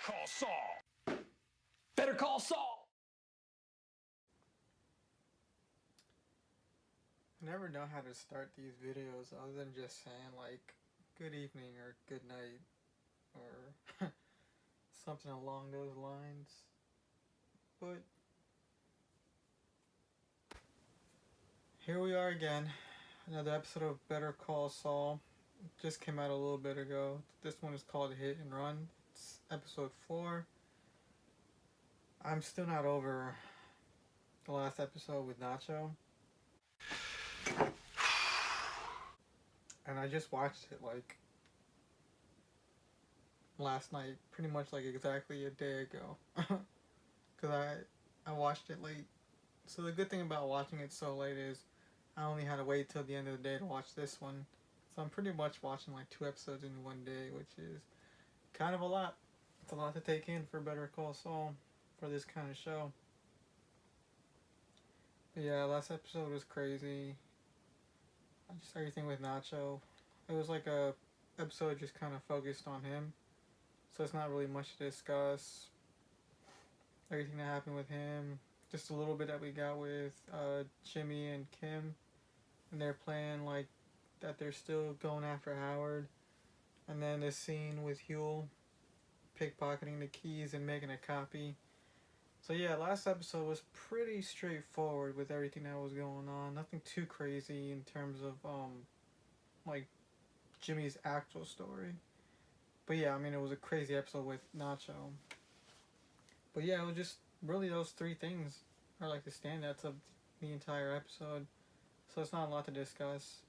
Call Saul. Better call Saul. I never know how to start these videos other than just saying like good evening or good night or something along those lines. But here we are again. Another episode of Better Call Saul. Just came out a little bit ago. This one is called Hit and Run. It's episode 4. I'm still not over the last episode with Nacho. And I just watched it like last night, pretty much like exactly a day ago. Because I watched it late. So the good thing about watching it so late is I only had to wait till the end of the day to watch this one. So I'm pretty much watching like 2 episodes in one day, which is kind of a lot. It's a lot to take in for Better Call Saul for this kind of show. But yeah, last episode was crazy. Just everything with Nacho. It was like a episode just kind of focused on him. So it's not really much to discuss. Everything that happened with him. Just a little bit that we got with Jimmy and Kim. And they're playing like that they're still going after Howard. And then this scene with Huel pickpocketing the keys and making a copy. So yeah, last episode was pretty straightforward with everything that was going on. Nothing too crazy in terms of like Jimmy's actual story. But yeah, I mean it was a crazy episode with Nacho. But yeah, it was just really those 3 things are like the standouts of the entire episode. So it's not a lot to discuss.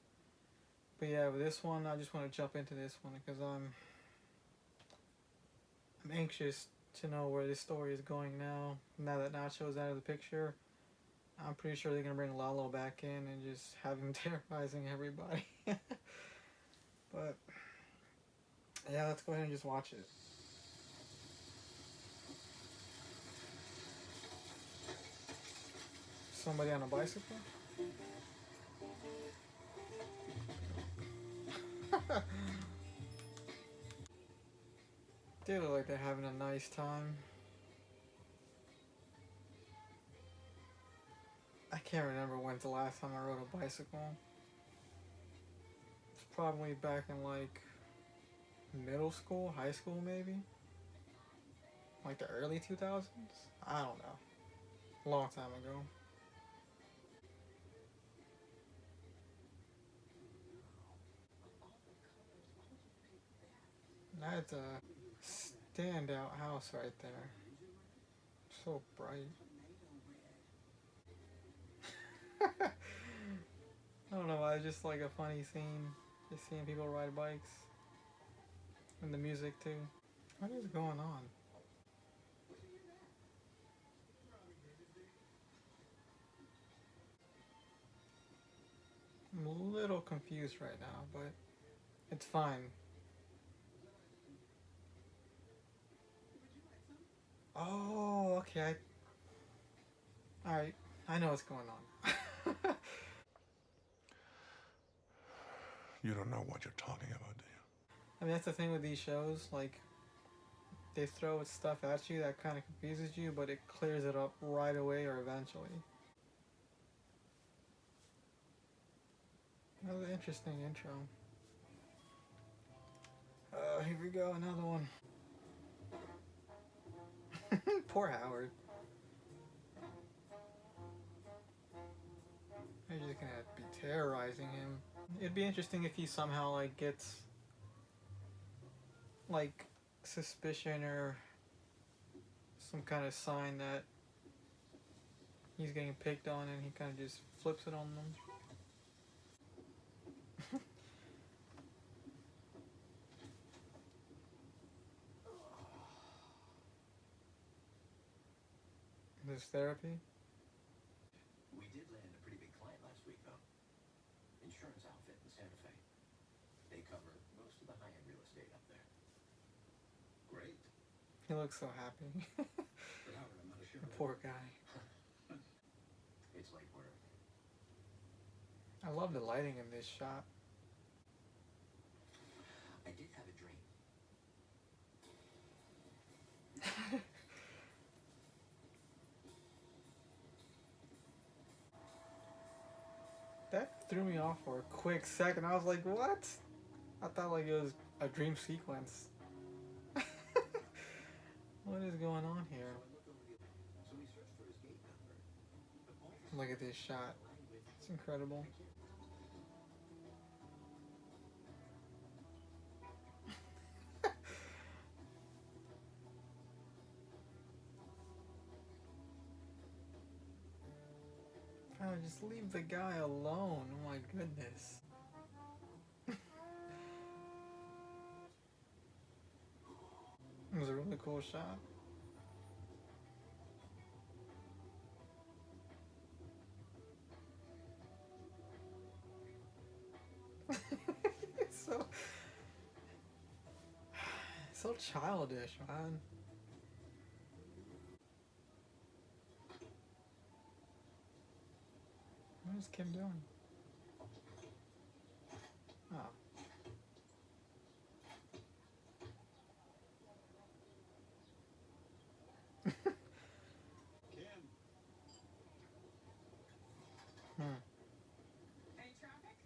But yeah, with this one, I just want to jump into this one because I'm anxious to know where this story is going now. Now that Nacho's out of the picture, I'm pretty sure they're gonna bring Lalo back in and just have him terrorizing everybody. But yeah, let's go ahead and just watch it. Somebody on a bicycle? They look like they're having a nice time. I can't remember when's the last time I rode a bicycle. It's probably back in like middle school, high school maybe? Like the early 2000s? I don't know. A long time ago. That's a standout house right there. So bright. I don't know why, it's just like a funny scene. Just seeing people ride bikes. And the music too. What is going on? I'm a little confused right now, but it's fine. Oh, okay. Alright, I know what's going on. You don't know what you're talking about, do you? I mean, that's the thing with these shows. Like, they throw stuff at you that kind of confuses you, but it clears it up right away or eventually. Another interesting intro. Here we go, another one. Poor Howard. They're just gonna be terrorizing him. It'd be interesting if he somehow like gets like suspicion or some kind of sign that he's getting picked on and he kind of just flips it on them. This therapy. We did land a pretty big client last week, though. Insurance outfit in Santa Fe. They cover most of the high-end real estate up there. Great. He looks so happy. But Howard, I'm not sure. Poor guy. It's late work. I love the lighting in this shot. I did have a dream. threw me off for a quick second. I was like, what? I thought like it was a dream sequence. What is going on here? Look at this shot. It's incredible. Oh, just leave the guy alone. Oh my goodness. It was a really cool shot. It's so childish, man. What is Kim doing? Oh. Hmm. Any traffic?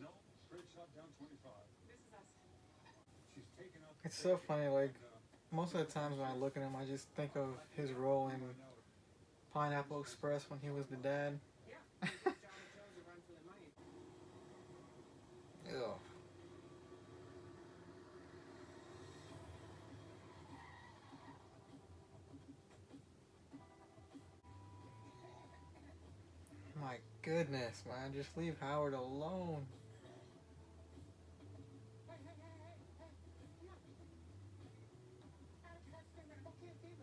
No, straight shot down 25. This is us. She's taken up. It's so funny, like, most of the times when I look at him, I just think of his role in Pineapple Express when he was the dad. Yeah. He gives John and Jones a run for their money. Ew. My goodness, man. Just leave Howard alone.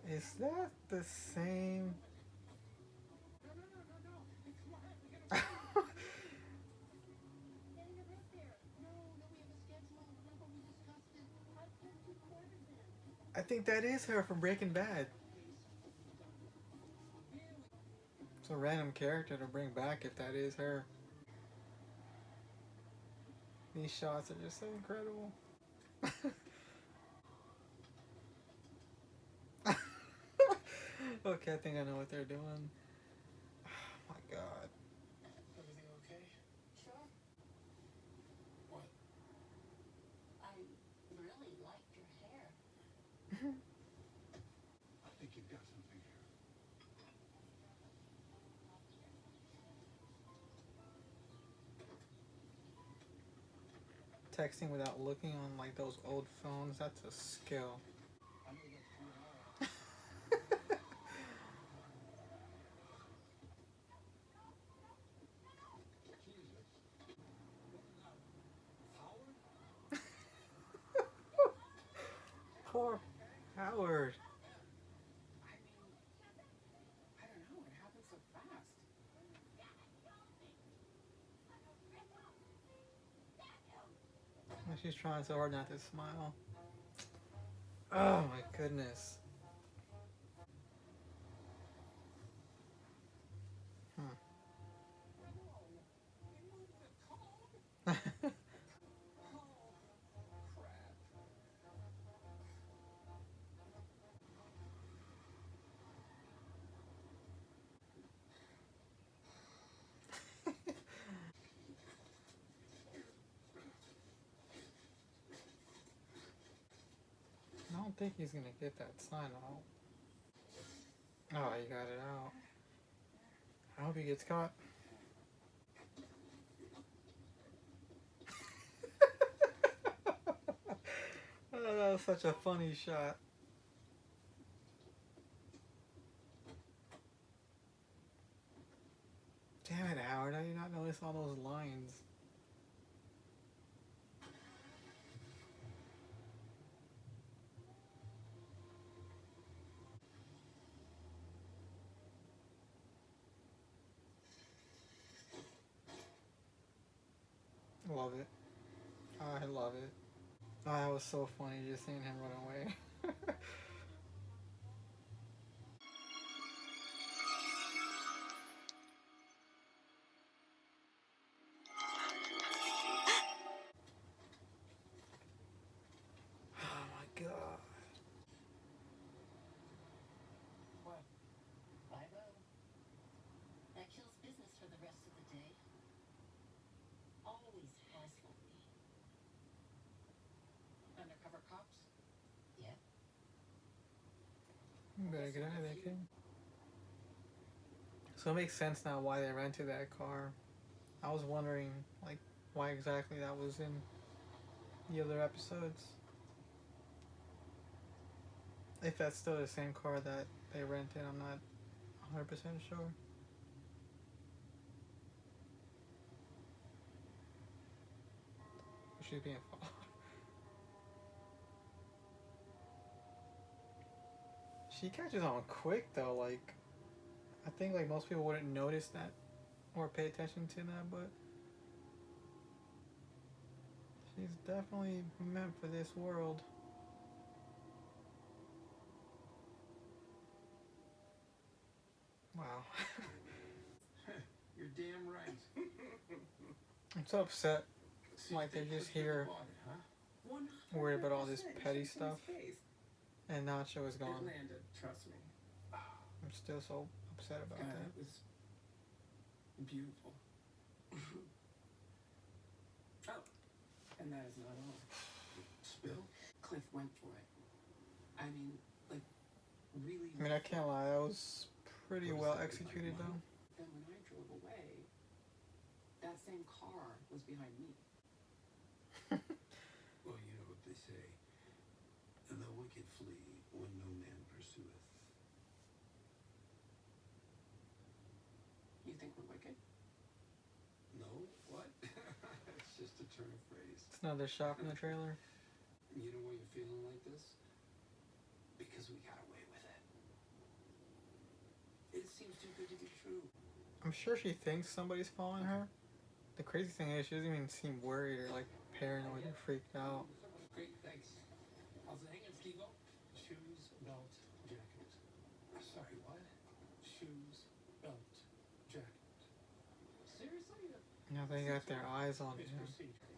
Is that the same? I think that is her from Breaking Bad. It's a random character to bring back if that is her. These shots are just so incredible. Okay, I think I know what they're doing. Oh my god. Everything okay? Sure. What? I really liked your hair. I think you've got something here. Texting without looking on like those old phones, that's a skill. I know that's too hard. Jesus. Howard? Poor Howard. I mean, I don't know. It happened so fast. She's trying so hard not to smile. Oh my goodness. I don't think he's gonna get that sign out. Oh, he got it out. I hope he gets caught. Oh, that was such a funny shot. Damn it, Howard. How did you not notice all those lines? Love it. I love it. Oh, that was so funny just seeing him run away. Oh my god. What? Bye-bye. That kills business for the rest of the day. cops? Yep. You better get out of there, kid. So it makes sense now why they rented that car. I was wondering, like, why exactly that was in the other episodes. If that's still the same car that they rented, I'm not 100% sure. She's being followed. She catches on quick though, like, I think like most people wouldn't notice that or pay attention to that, but she's definitely meant for this world. Wow. You're damn right. I'm so upset. Like they're just here worried about all this petty stuff, and Nacho is It gone. landed, trust me. I'm still so upset about God, that. it was beautiful. Oh, and that is not all. Spill? Cliff went for it. I mean, like, really. I mean, I can't lie, that was pretty well executed though. Then when I drove away, that same car was behind me. Well, you know what they say. The wicked flee when no man pursueth. You think we're wicked? No? What? It's just a turn of phrase. It's another shot from the trailer. You know why you're feeling like this? Because we got away with it. It seems too good to be true. I'm sure she thinks somebody's following her. The crazy thing is, she doesn't even seem worried or like paranoid or freaked out. Great, thanks. How's it hanging, Steve-O? Shoes, belt, jacket. Sorry, what? Shoes, belt, jacket. Seriously? Now they got their eyes on It's him. procedure.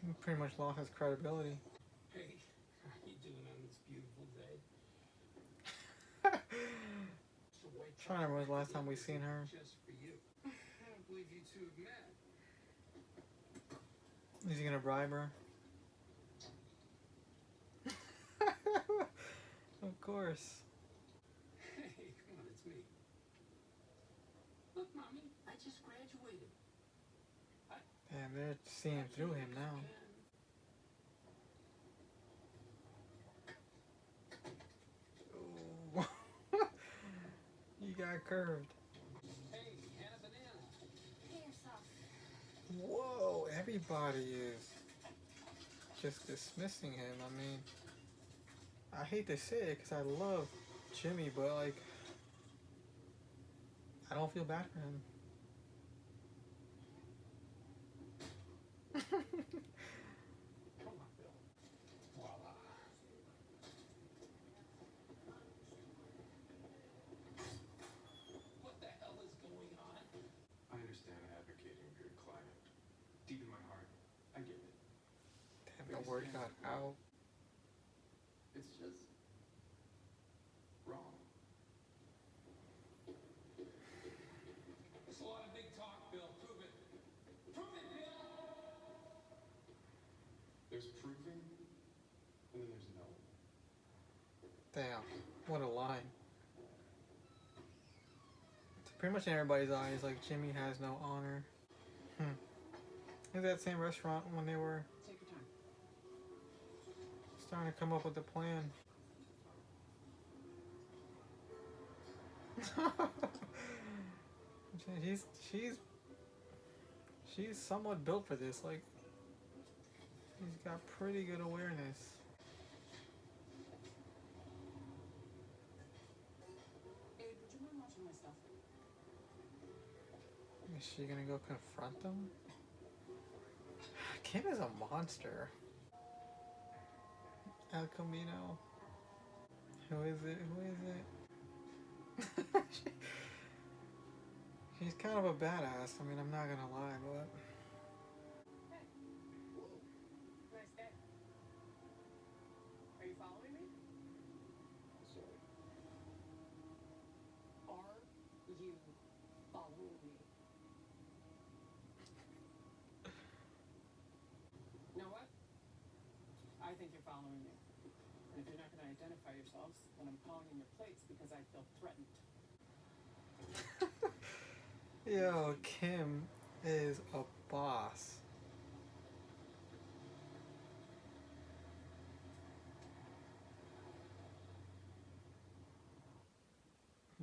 He pretty much lost his credibility. Hey, how you doing on this beautiful day? Trying to remember the last time we seen her. Just for you. I don't believe you two have met. Is he gonna bribe her? Of course. Hey, come on, it's me. Look, Mommy, I just graduated. Damn, they're seeing through him now. Oh. You got curved. Hey, Hannah Banana. Pay yourself. Whoa, everybody is just dismissing him. I mean, I hate to say it because I love Jimmy, but like, I don't feel bad for him. Come on, Bill. Voila. What the hell is going on? I understand advocating for your client. Deep in my heart, I get it. Damn, the word got out. It's just wrong. It's a lot of big talk, Bill. Prove it. Prove it, Bill! There's proving, and then there's no. Damn, what a line. It's pretty much in everybody's eyes, like Jimmy has no honor. Is that same restaurant when they were Take your time. starting to come up with a plan? She's somewhat built for this. Like, she's got pretty good awareness. Abe, would you mind watching my stuff? Is she gonna go confront them? Kim is a monster. El Camino. Who is it? Who is it? She's kind of a badass. I mean, I'm not gonna lie, but Hey. Whoa. Nice day. Are you following me? Sorry. Are you following me? Know what? following me. And if you're not going to identify yourselves, then I'm calling in your plates because I feel threatened. Yo, Kim is a boss.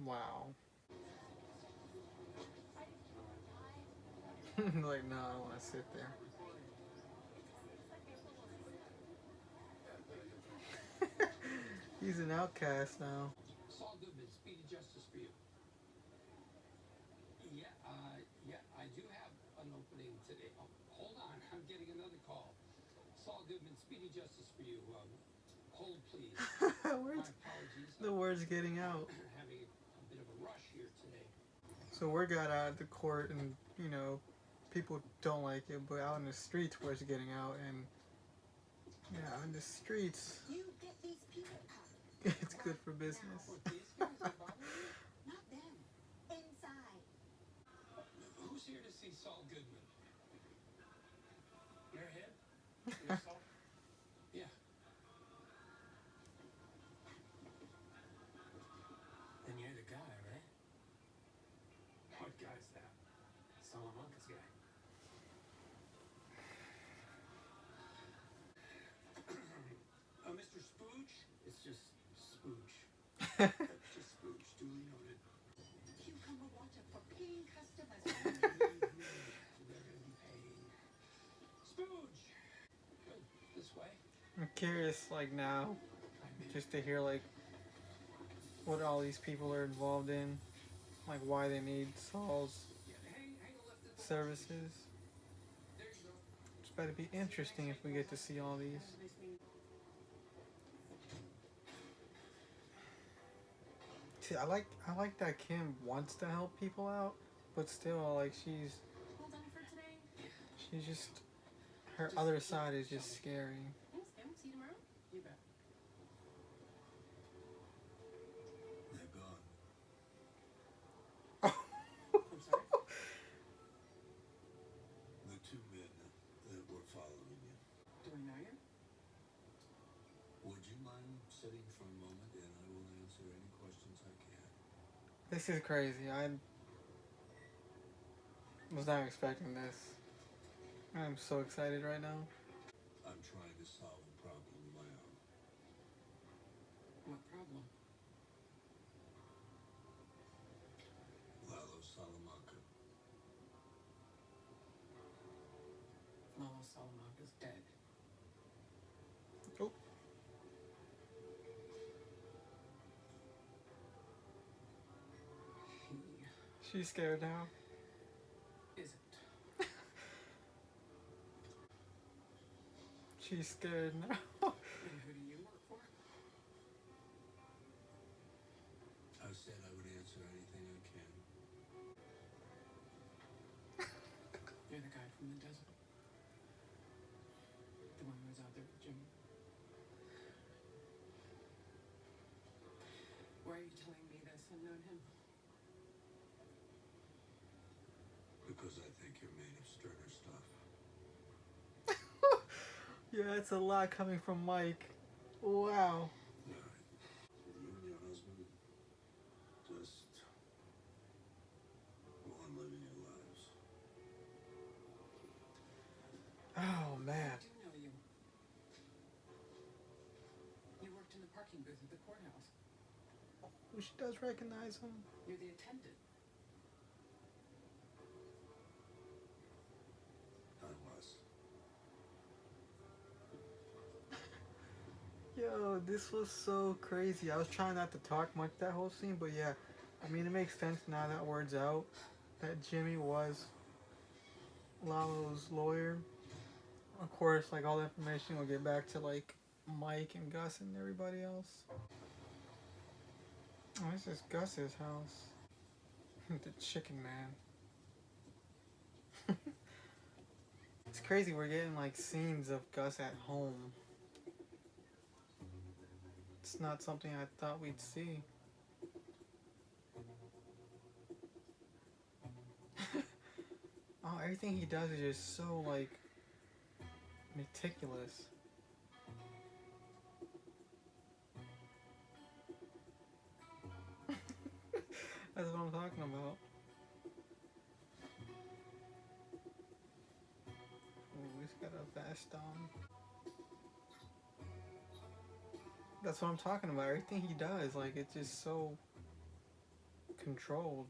Wow. Like, no, I don't want to sit there. He's an outcast now. Saul Goodman, speedy justice for you. Yeah, I do have an opening today. Oh, hold on, I'm getting another call. Saul Goodman, speedy justice for you. Hold, please. My apologies. The word's getting out. Having a bit of a rush here today. So word got out at the court, and you know, people don't like it, but out in the streets, word's getting out, and yeah, in the streets, You get these people out. it's good for business. What, these guys are bothering you? Not them. Inside. Who's here to see Saul Goodman? You're him? You're Saul? Yeah. Then you're the guy, right? What guy's that? Salamanca's guy. Mr. Spooch? It's just Spooch. Just Spooch, duly noted. Cucumber water for paying customers. They're gonna be paying. Spooch! Good. This way. I'm curious, like now, just to hear like what all these people are involved in, like why they need Saul's Hang a left at the services. There you go. It's better be interesting if we get to see all these. See, I like that Kim wants to help people out, but still, like she's All done for today? just her other side is just scary. Thanks, Kim. See you tomorrow? You bet. They're gone. I'm sorry? The two men that were following you. Do I know you? Would you mind sitting for a moment and I will answer any questions I can? This is crazy. I was not expecting this. I'm so excited right now. I'm trying to solve a problem of my own. What problem? Lalo Salamanca. Lalo Salamanca's dead. Oh, He she's scared now. isn't. She's scared now. And who do you work for? I said I would answer anything I can. You're the guy from the desert. The one who was out there with Jimmy. Why are you telling me this? I've known him. Because I think you're made of sterner stuff. Yeah, it's a lot coming from Mike. Wow. Alright. You and your husband just go on living your lives. Oh man. I do know you. You worked in the parking booth at the courthouse. Oh, she does recognize him. You're the attendant. I was. Yo, this was so crazy. I was trying not to talk much that whole scene, but yeah, I mean it makes sense now that word's out that Jimmy was Lalo's lawyer. Of course, like all the information will get back to like Mike and Gus and everybody else. Oh, this is Gus's house. The chicken man. It's crazy, we're getting like scenes of Gus at home. It's not something I thought we'd see. Oh, everything he does is just so like meticulous. That's what I'm talking about. Ooh, he's got a vest on. That's what I'm talking about. Everything he does, like, it's just so controlled.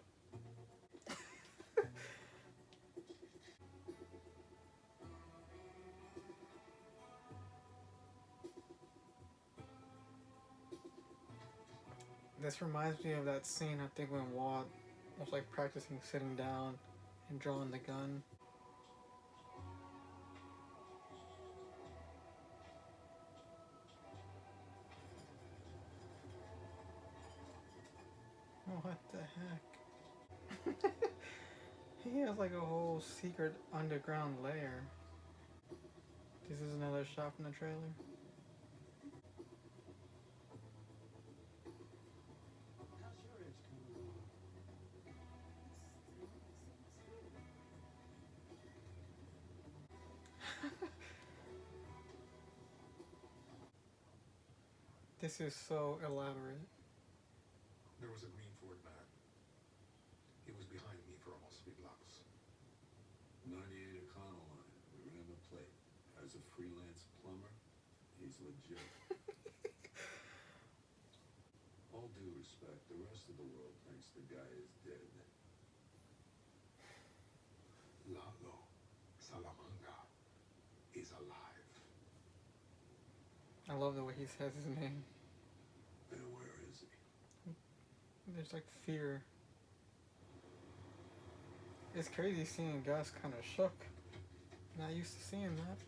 This reminds me of that scene, I think, when Walt was like practicing sitting down and drawing the gun. What the heck? He has like a whole secret underground lair. This is another shot from the trailer. How's your edge coming along? This is so elaborate. There was a green Ford van. He was behind me for almost 3 blocks. 98 O'Connell line. We ran the plate. As a freelance plumber, he's legit. All due respect, the rest of the world thinks the guy is dead. Lalo Salamanca is alive. I love the way he says his name. And where is he? There's like fear. It's crazy seeing Gus kind of shook. Not used to seeing that.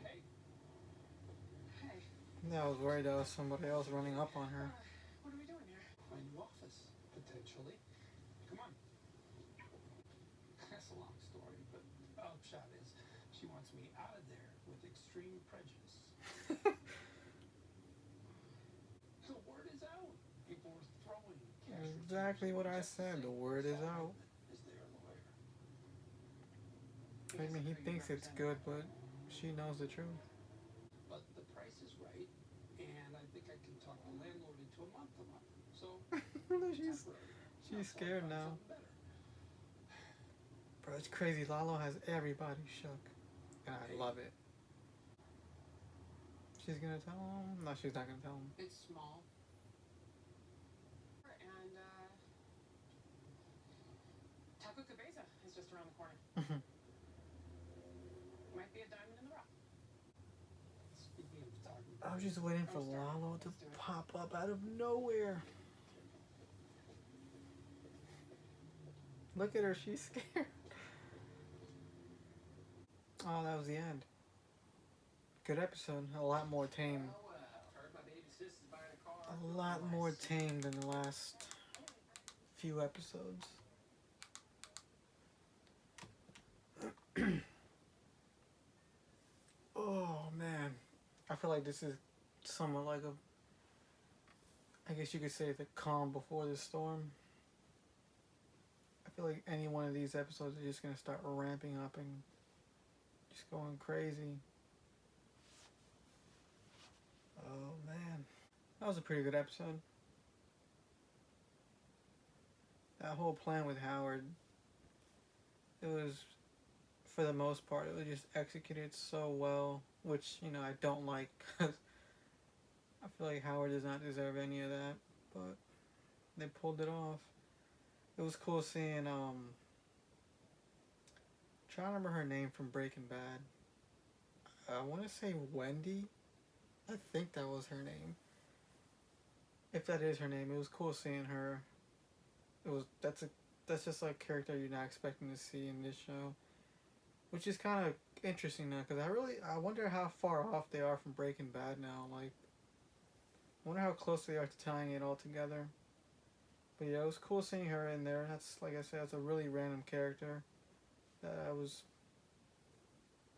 Hey. Hey. Yeah, I was worried that was somebody else running up on her. What are we doing here? My new office, potentially. Come on. That's a long story, but upshot is she wants me out of there with extreme prejudice. The word is out. People are throwing cash. Exactly what I said. The word is out. Is their lawyer. I mean, he thinks it's good, but she knows the truth. But the price is right, and I think I can talk the landlord into a month. So she's temporary. scared now. Something better. Bro, it's crazy. Lalo has everybody shook. And I love it. She's gonna tell him? No, she's not gonna tell him. It's small. And, Taco Cabeza is just around the corner. Might be a diamond in the rough. Speaking of talking, I was just waiting for Lalo to pop up out of nowhere. Look at her, she's scared. Oh, that was the end. Good episode. A lot more tame. A lot more tame than the last few episodes. Oh man, I feel like this is somewhat like I guess you could say the calm before the storm. I feel like any one of these episodes are just gonna start ramping up and just going crazy. Oh man, that was a pretty good episode. That whole plan with Howard, it was, for the most part, it was just executed so well, which, you know, I don't like, because I feel like Howard does not deserve any of that, but they pulled it off. It was cool seeing, trying to remember her name from Breaking Bad. I want to say Wendy. I think that was her name. If that is her name, it was cool seeing her. That's just like a character you're not expecting to see in this show, which is kind of interesting now, because I wonder how far off they are from Breaking Bad now. Like, I wonder how close they are to tying it all together. But yeah, it was cool seeing her in there. That's, like I said, that's a really random character that I was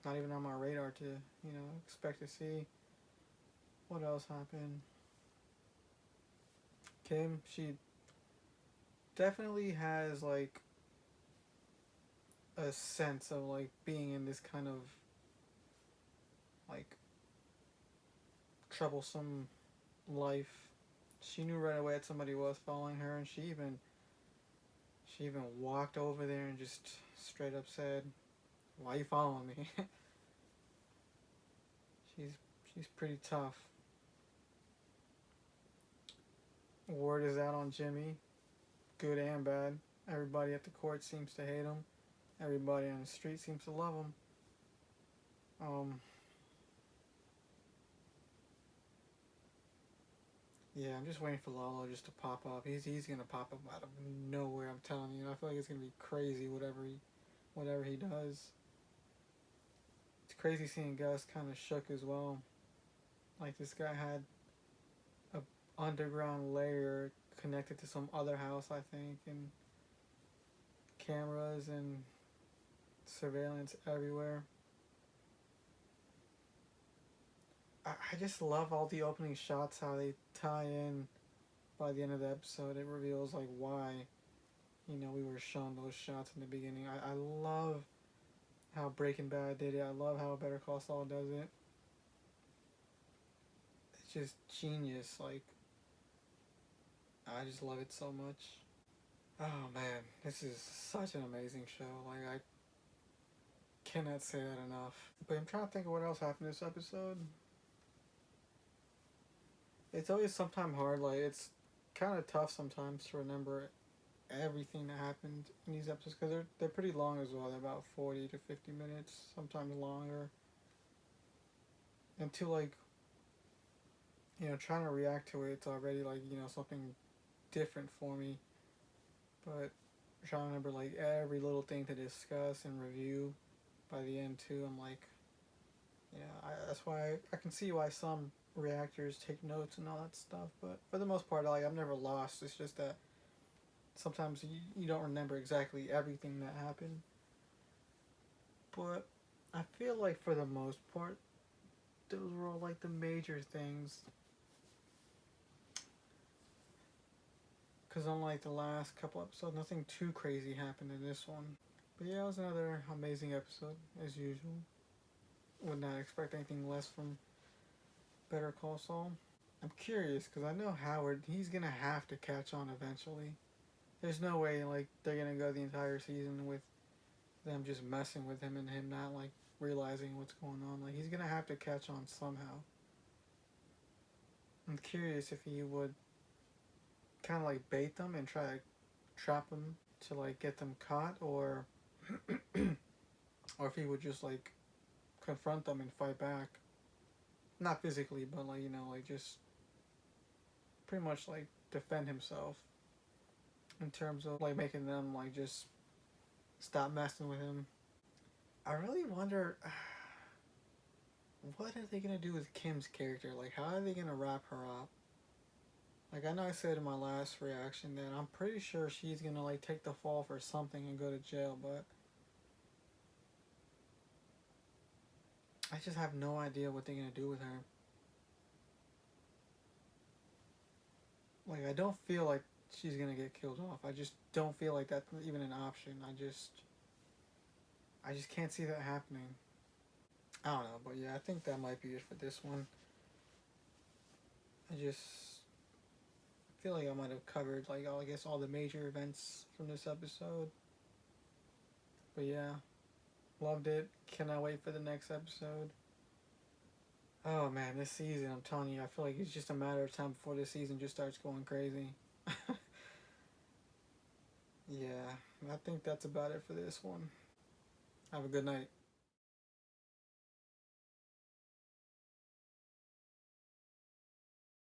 not even on my radar to, you know, expect to see. What else happened? Kim, she definitely has like a sense of like being in this kind of like troublesome life. She knew right away that somebody was following her, and she even walked over there and just straight up said, "Why are you following me?" she's pretty tough. Word is out on Jimmy, good and bad. Everybody at the court seems to hate him. Everybody on the street seems to love him. Yeah, I'm just waiting for Lalo just to pop up. He's gonna pop up out of nowhere. I'm telling you. I feel like it's gonna be crazy. Whatever he does. It's crazy seeing Gus kind of shook as well. Like this guy had a underground layer connected to some other house, I think, and cameras and surveillance everywhere. I just love all the opening shots, how they tie in by the end of the episode. It reveals like why, we were shown those shots in the beginning. I love how Breaking Bad did it. I love how Better Call Saul does it. It's just genius. Like, I just love it so much. Oh man, this is such an amazing show. Like, I cannot say that enough. But I'm trying to think of what else happened this episode. It's always sometimes hard, like, it's kind of tough sometimes to remember everything that happened in these episodes, because they're pretty long as well. They're about 40 to 50 minutes, sometimes longer. And to, like, trying to react to it, it's already, like, something different for me. But I'm trying to remember, like, every little thing to discuss and review by the end, too. I'm like, that's why I can see why some reactors take notes and all that stuff, but for the most part, like, I'm never lost. It's just that sometimes you don't remember exactly everything that happened, but I feel like for the most part those were all like the major things, because unlike the last couple episodes, nothing too crazy happened in this one. But yeah, it was another amazing episode as usual. Would not expect anything less from Better Call Saul. I'm curious because I know Howard, he's gonna have to catch on eventually. There's no way like they're gonna go the entire season with them just messing with him and him not like realizing what's going on. Like, he's gonna have to catch on somehow. I'm curious if he would kind of like bait them and try to trap them to like get them caught, or or if he would just like confront them and fight back. Not physically, but like, like just pretty much like defend himself in terms of like making them like just stop messing with him. I really wonder what are they gonna do with Kim's character? Like, how are they gonna wrap her up? Like, I know I said in my last reaction that I'm pretty sure she's gonna like take the fall for something and go to jail, but I just have no idea what they're gonna do with her. Like, I don't feel like she's gonna get killed off. I just don't feel like that's even an option. I just can't see that happening. I don't know, but yeah, I think that might be it for this one. I just feel like I might have covered like all the major events from this episode. But yeah, loved it. Cannot wait for the next episode. Oh man, this season, I'm telling you, I feel like it's just a matter of time before this season just starts going crazy. Yeah, I think that's about it for this one. Have a good night.